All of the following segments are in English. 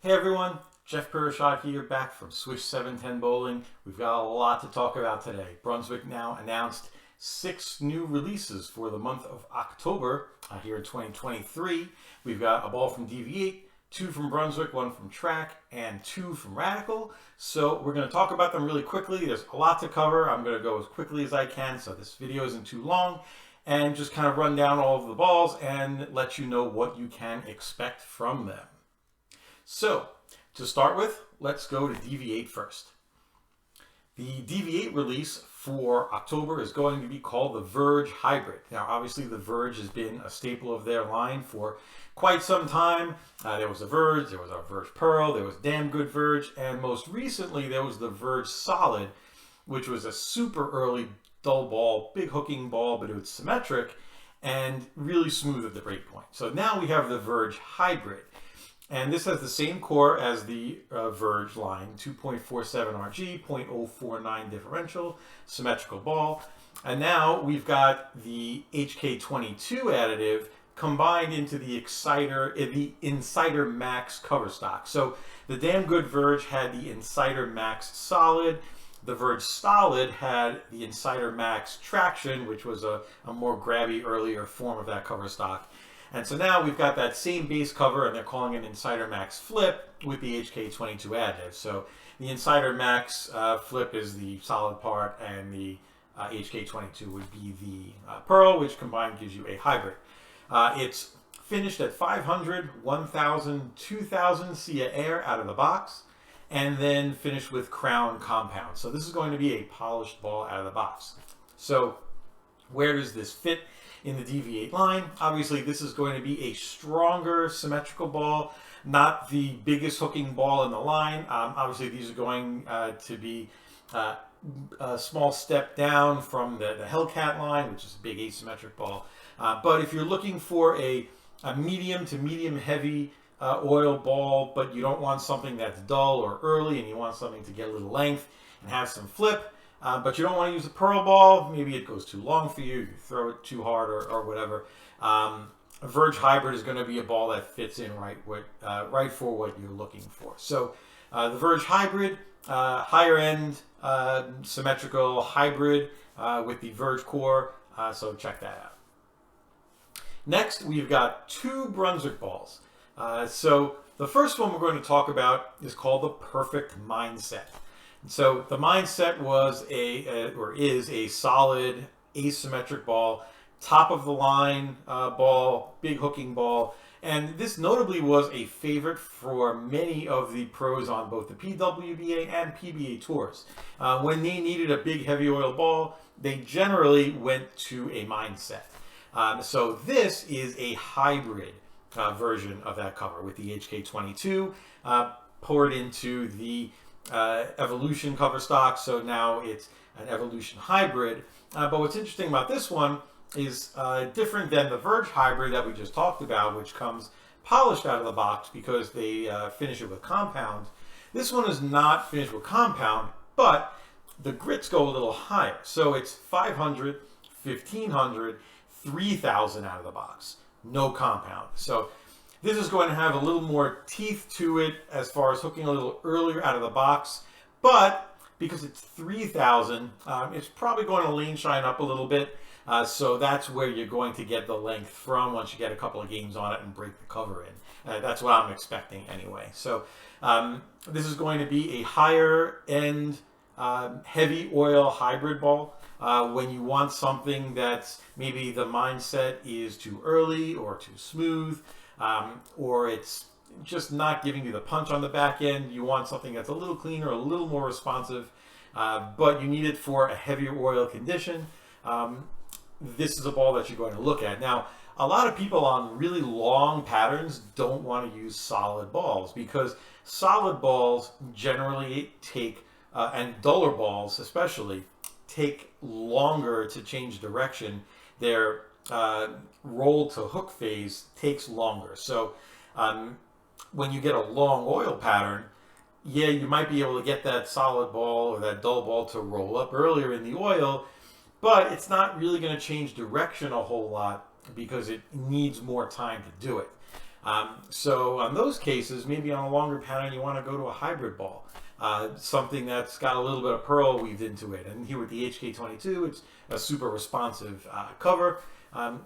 Hey everyone, Jeff Pirashad here, back from Swish 710 Bowling. We've got a lot to talk about today. Brunswick now announced 6 new releases for the month of October here in 2023. We've got a ball from DV8, 2 from Brunswick, 1 from Track, and 2 from Rattler. So we're going to talk about them really quickly. There's a lot to cover. I'm going to go as quickly as I can so this video isn't too long, and just kind of run down all of the balls and let you know what you can expect from them. So, to start with, let's go to DV8 first. The DV8 release for October is going to be called the Verge Hybrid. Now, obviously, the Verge has been a staple of their line for quite some time. There was a Verge, there was a Verge Pearl, there was Damn Good Verge, and most recently, there was the Verge Solid, which was a super early dull ball, big hooking ball, but it was symmetric and really smooth at the break point. So now we have the Verge Hybrid. And this has the same core as the Verge line, 2.47 RG, 0.049 differential, symmetrical ball. And now we've got the HK22 additive combined into the Insider Max cover stock. So the Damn Good Verge had the Insider Max Solid. The Verge Solid had the Insider Max Traction, which was a more grabby earlier form of that cover stock. And so now we've got that same base cover, and they're calling it Insider Max Flip with the HK22 additive. So the Insider Max Flip is the solid part, and the HK22 would be the Pearl, which combined gives you a hybrid. It's finished at 500, 1000, 2000 Cia air out of the box, and then finished with Crown compound. So this is going to be a polished ball out of the box. So where does this fit in the DV8 line? Obviously, this is going to be a stronger symmetrical ball, not the biggest hooking ball in the line. Obviously, these are going to be a small step down from the Hellcat line, which is a big asymmetric ball. But if you're looking for a medium to medium heavy oil ball, but you don't want something that's dull or early, and you want something to get a little length and have some flip, but you don't want to use a Pearl ball, maybe it goes too long for you, you throw it too hard or whatever. A Verge Hybrid is going to be a ball that fits in right for what you're looking for. So the Verge Hybrid, higher end symmetrical hybrid with the Verge core, so check that out. Next, we've got 2 Brunswick balls. So the first one we're going to talk about is called the Perfect Mindset. So the Mindset was is a solid asymmetric ball, top of the line ball, big hooking ball, and this notably was a favorite for many of the pros on both the PWBA and PBA tours. When they needed a big heavy oil ball, they generally went to a Mindset. So this is a hybrid version of that cover with the HK22 poured into the Evolution cover stock, so now it's an Evolution Hybrid. But what's interesting about this one is different than the Verge Hybrid that we just talked about, which comes polished out of the box because they finish it with compound. This one is not finished with compound, but the grits go a little higher. So it's 500, 1500, 3000 out of the box, no compound. So this is going to have a little more teeth to it as far as hooking a little earlier out of the box, but because it's 3000, it's probably going to lane shine up a little bit. So that's where you're going to get the length from once you get a couple of games on it and break the cover in. That's what I'm expecting anyway. So this is going to be a higher end heavy oil hybrid ball. When you want something that's maybe the Mindset is too early or too smooth, or it's just not giving you the punch on the back end. You want something that's a little cleaner, a little more responsive, but you need it for a heavier oil condition. This is a ball that you're going to look at. Now, a lot of people on really long patterns don't want to use solid balls because solid balls generally take, and duller balls especially, take longer to change direction. Their roll to hook phase takes longer. So when you get a long oil pattern, yeah, you might be able to get that solid ball or that dull ball to roll up earlier in the oil, but it's not really going to change direction a whole lot because it needs more time to do it. So on those cases, maybe on a longer pattern, you want to go to a hybrid ball. Something that's got a little bit of pearl weaved into it. And here with the HK22, it's a super responsive cover.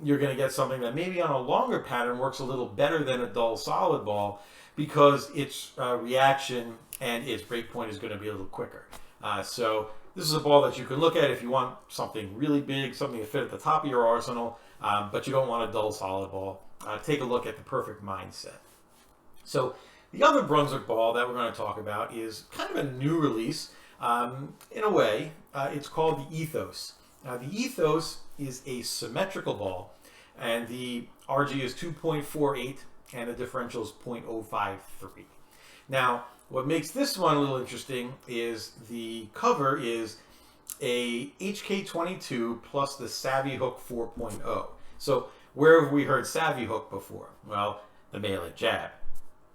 You're going to get something that maybe on a longer pattern works a little better than a dull solid ball because its reaction and its break point is going to be a little quicker. So this is a ball that you can look at if you want something really big, something to fit at the top of your arsenal, but you don't want a dull solid ball. Take a look at the Perfect Mindset. So the other Brunswick ball that we're going to talk about is kind of a new release in a way. It's called the Ethos. The Ethos is a symmetrical ball, and the RG is 2.48 and the differential is 0.053. Now, what makes this one a little interesting is the cover is a HK22 plus the Savvy Hook 4.0. So where have we heard Savvy Hook before? Well, the melee jab.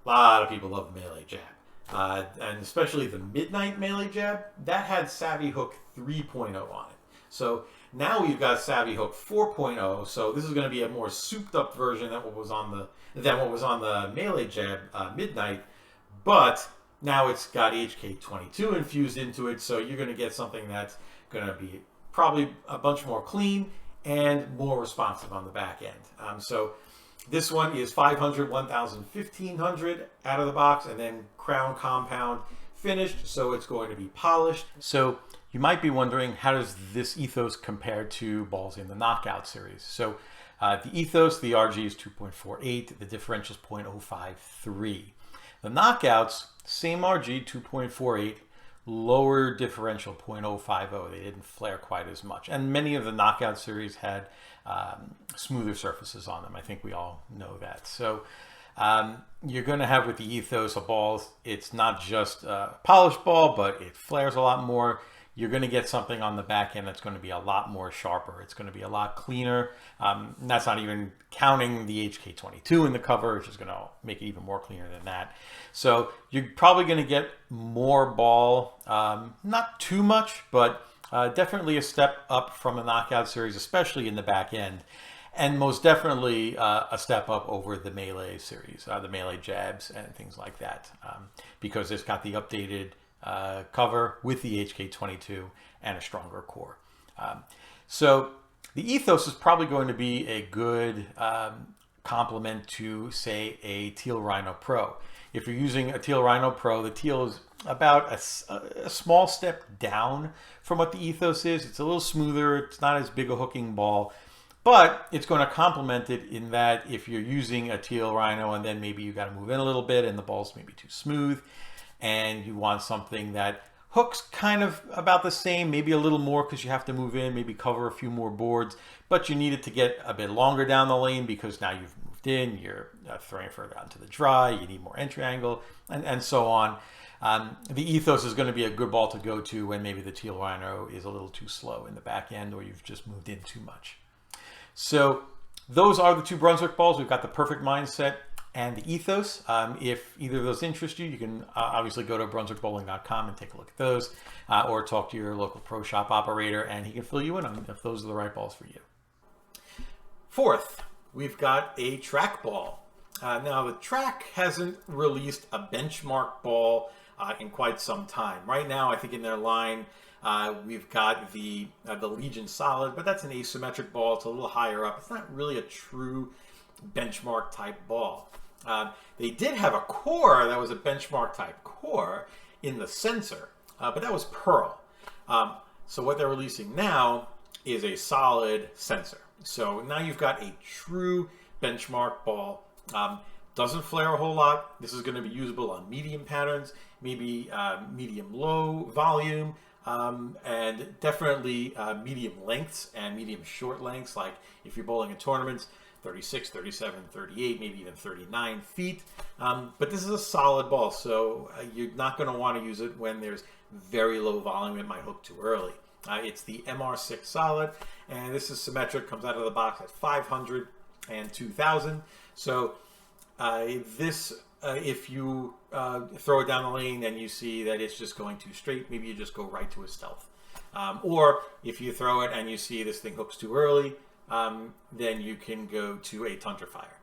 A lot of people love the melee jab. And especially the midnight melee jab, that had Savvy Hook 3.0 on it. So now we've got Savvy Hook 4.0. So this is going to be a more souped up version than what was on the melee jab midnight. But now it's got HK22 infused into it. So you're going to get something that's going to be probably a bunch more clean and more responsive on the back end. So this one is 500, 1000, 1500 out of the box, and then crown compound finished, so it's going to be polished. So you might be wondering, how does this Ethos compare to balls in the Knockout series? So the Ethos, the RG is 2.48, the differential is 0.053. The Knockouts, same RG, 2.48, lower differential, 0.050. They didn't flare quite as much. And many of the Knockout series had smoother surfaces on them. I think we all know that. So you're going to have with the Ethos a ball, it's not just a polished ball, but it flares a lot more. You're going to get something on the back end that's going to be a lot more sharper. It's going to be a lot cleaner. And that's not even counting the HK22 in the cover, which is going to make it even more cleaner than that. So you're probably going to get more ball, not too much, but definitely a step up from the Knockout series, especially in the back end. And most definitely a step up over the Melee series, the Melee jabs and things like that, because it's got the updated cover with the HK22 and a stronger core. So the Ethos is probably going to be a good complement to, say, a Teal Rhino Pro. If you're using a Teal Rhino Pro, the Teal is about a small step down from what the Ethos is. It's a little smoother. It's not as big a hooking ball, but it's going to complement it in that if you're using a Teal Rhino and then maybe you got to move in a little bit and the ball's maybe too smooth and you want something that hooks kind of about the same, maybe a little more because you have to move in, maybe cover a few more boards, but you need it to get a bit longer down the lane because now you've moved in, you're throwing further out into the dry, you need more entry angle, and so on. The Ethos is going to be a good ball to go to when maybe the Teal Rhino is a little too slow in the back end or you've just moved in too much. So those are the two Brunswick balls. We've got the Perfect Mindset and the Ethos. If either of those interest you, you can obviously go to brunswickbowling.com and take a look at those, or talk to your local pro shop operator and he can fill you in on if those are the right balls for you. Fourth, we've got a track ball. Now the track hasn't released a benchmark ball in quite some time. Right now, I think in their line, we've got the Legion Solid, but that's an asymmetric ball. It's a little higher up. It's not really a true benchmark type ball. They did have a core that was a benchmark type core in the sensor, but that was pearl. So what they're releasing now is a solid sensor. So now you've got a true benchmark ball. Doesn't flare a whole lot. This is going to be usable on medium patterns, maybe medium low volume, and definitely medium lengths and medium short lengths, like if you're bowling in tournaments, 36, 37, 38, maybe even 39 feet. But this is a solid ball, so you're not going to want to use it when there's very low volume. It might hook too early. It's the MR6 Solid, and this is symmetric, comes out of the box at 500 and 2000. So if you throw it down the lane and you see that it's just going too straight, maybe you just go right to a stealth. Or if you throw it and you see this thing hooks too early, then you can go to a Tundra Fire.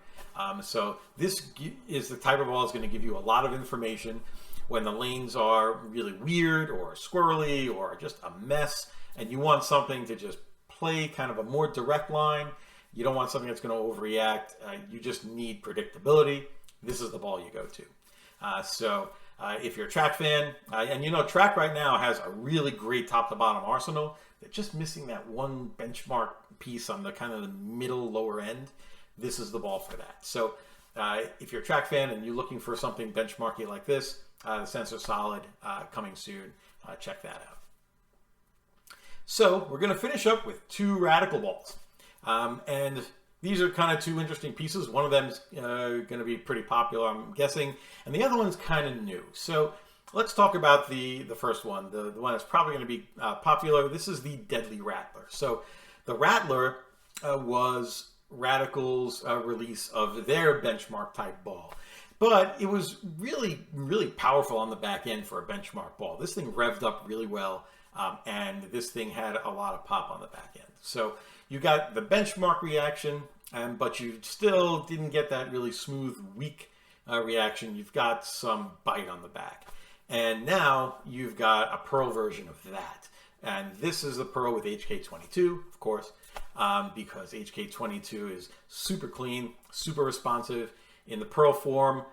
So this is the type of ball that's going to give you a lot of information when the lanes are really weird or squirrely or just a mess, and you want something to just play kind of a more direct line. You don't want something that's going to overreact. You just need predictability. This is the ball you go to. If you're a track fan, and you know track right now has a really great top to bottom arsenal, they're just missing that one benchmark piece on the kind of the middle lower end. This is the ball for that. So if you're a track fan and you're looking for something benchmarky like this, the Sensor Solid coming soon. Check that out. So we're going to finish up with two Radical balls. And these are kind of two interesting pieces. One of them is going to be pretty popular, I'm guessing, and the other one's kind of new. So let's talk about the first one, the one that's probably going to be popular. This is the Deadly Rattler. So the Rattler was Radical's release of their benchmark type ball. But it was really, really powerful on the back end for a benchmark ball. This thing revved up really well, and this thing had a lot of pop on the back end. So you got the benchmark reaction, but you still didn't get that really smooth, weak reaction. You've got some bite on the back. And now you've got a Pro version of that. And this is the Pro with HK22, of course, because HK22 is super clean, super responsive. In the Pro form,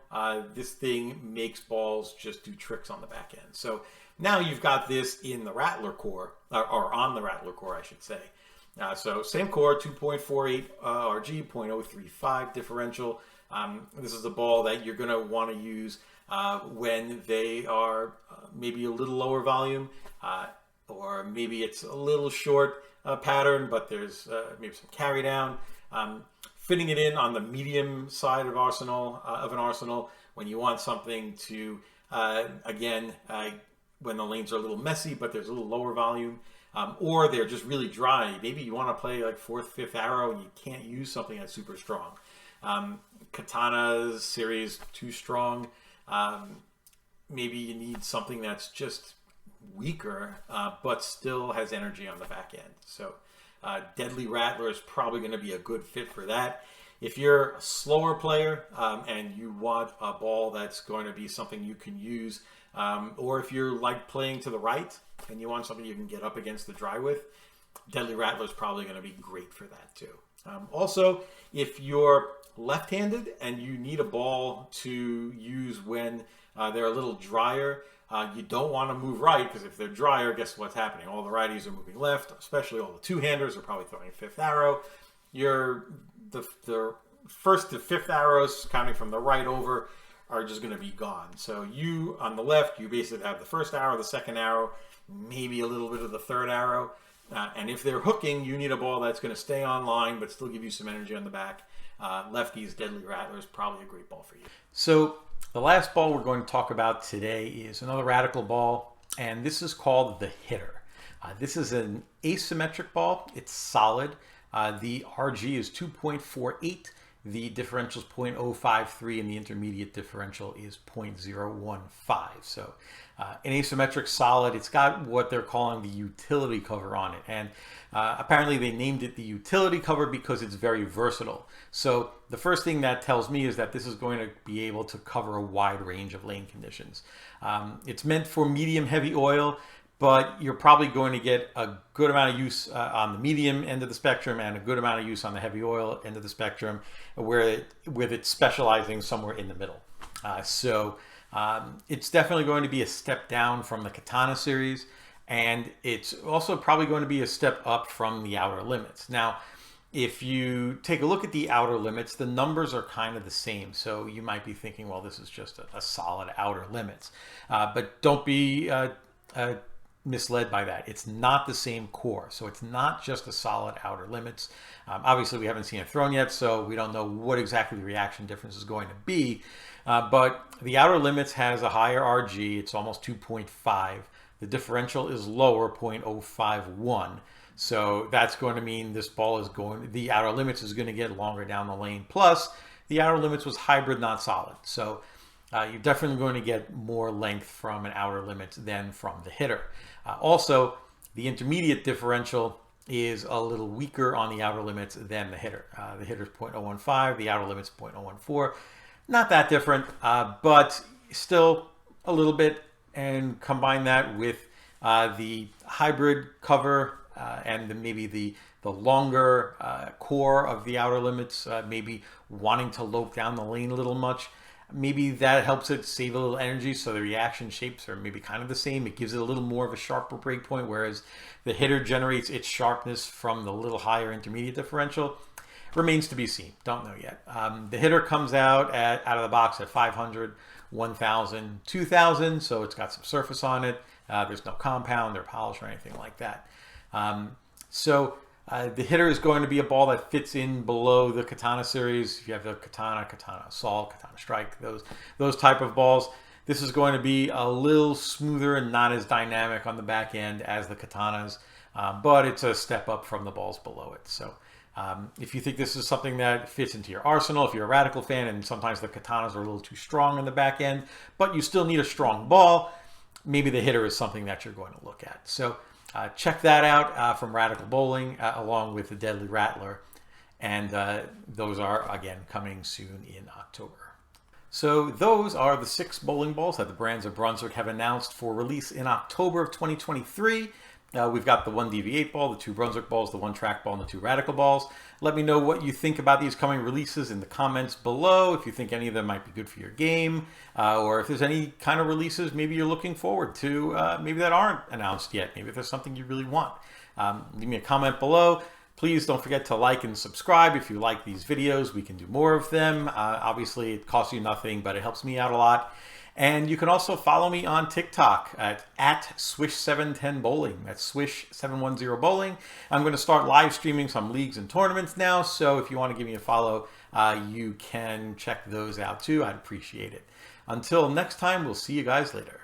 this thing makes balls just do tricks on the back end. So now you've got this in the Rattler core, or on the Rattler core, I should say. So same core, 2.48 RG, 0.035 differential. This is a ball that you're going to want to use when they are maybe a little lower volume, or maybe it's a little short pattern, but there's maybe some carry down. Fitting it in on the medium side of an arsenal when you want something to, again, when the lanes are a little messy, but there's a little lower volume, or they're just really dry. Maybe you want to play like 4th, 5th arrow and you can't use something that's super strong. Katana's series, too strong. Maybe you need something that's just weaker, but still has energy on the back end. So Deadly Rattler is probably going to be a good fit for that. If you're a slower player and you want a ball that's going to be something you can use, or if you're like playing to the right and you want something you can get up against the dry with, Deadly Rattler is probably going to be great for that too. Also, if you're left-handed and you need a ball to use when they're a little drier, you don't want to move right, because if they're drier, guess what's happening? All the righties are moving left, especially all the two-handers are probably throwing 5th arrow. The 1st to 5th arrows, counting from the right over, are just going to be gone. So you, on the left, you basically have the 1st arrow, the 2nd arrow, maybe a little bit of the 3rd arrow. And if they're hooking, you need a ball that's going to stay on line, but still give you some energy on the back. Lefties, Deadly Rattler is probably a great ball for you. So the last ball we're going to talk about today is another Radical ball, and this is called the Hitter. This is an asymmetric ball. It's solid. The RG is 2.48. The differential is 0.053, and the intermediate differential is 0.015. So an asymmetric solid. It's got what they're calling the utility cover on it. And apparently they named it the utility cover because it's very versatile. So the first thing that tells me is that this is going to be able to cover a wide range of lane conditions. It's meant for medium heavy oil, but you're probably going to get a good amount of use on the medium end of the spectrum and a good amount of use on the heavy oil end of the spectrum, with it specializing somewhere in the middle. It's definitely going to be a step down from the Katana series, and it's also probably going to be a step up from the Outer Limits. Now, if you take a look at the Outer Limits, the numbers are kind of the same. So you might be thinking, well, this is just a solid Outer Limits. But don't be misled by that. It's not the same core. So it's not just a solid Outer Limits. Obviously, we haven't seen it thrown yet, so we don't know what exactly the reaction difference is going to be. But the Outer Limits has a higher RG. It's almost 2.5. The differential is lower, 0.051. So that's going to mean this ball is the Outer Limits is going to get longer down the lane. Plus, the Outer Limits was hybrid, not solid. So you're definitely going to get more length from an Outer Limits than from the Hitter. Also, the intermediate differential is a little weaker on the outer limits than the hitter. The hitter's 0.015, the outer limit's 0.014. Not that different, but still a little bit. And combine that with the hybrid cover and maybe the longer core of the outer limits, maybe wanting to lope down the lane a little much. Maybe that helps it save a little energy, so the reaction shapes are maybe kind of the same. It gives it a little more of a sharper break point, whereas the hitter generates its sharpness from the little higher intermediate differential. Remains to be seen. Don't know yet. The hitter comes out of the box at 500, 1,000, 2,000, so it's got some surface on it. There's no compound or polish or anything like that. The hitter is going to be a ball that fits in below the Katana series. If you have the Katana Assault, Katana Strike, those type of balls, this is going to be a little smoother and not as dynamic on the back end as the Katanas, but it's a step up from the balls below it. So if you think this is something that fits into your arsenal, if you're a Radical fan and sometimes the Katanas are a little too strong on the back end, but you still need a strong ball, maybe the hitter is something that you're going to look at. So check that out from Radical Bowling along with the Deadly Rattler. And those are, again, coming soon in October. So those are the 6 bowling balls that the Brands of Brunswick have announced for release in October of 2023. We've got the 1 DV8 ball, the 2 Brunswick balls, the 1 track ball, and the 2 Radical balls. Let me know what you think about these coming releases in the comments below, if you think any of them might be good for your game, or if there's any kind of releases maybe you're looking forward to, maybe that aren't announced yet. Maybe there's something you really want. Leave me a comment below. Please don't forget to like and subscribe if you like these videos. We can do more of them. Obviously, it costs you nothing, but it helps me out a lot. And you can also follow me on TikTok at Swish710Bowling. That's Swish710 Bowling. I'm going to start live streaming some leagues and tournaments now, so if you want to give me a follow, you can check those out too. I'd appreciate it. Until next time, we'll see you guys later.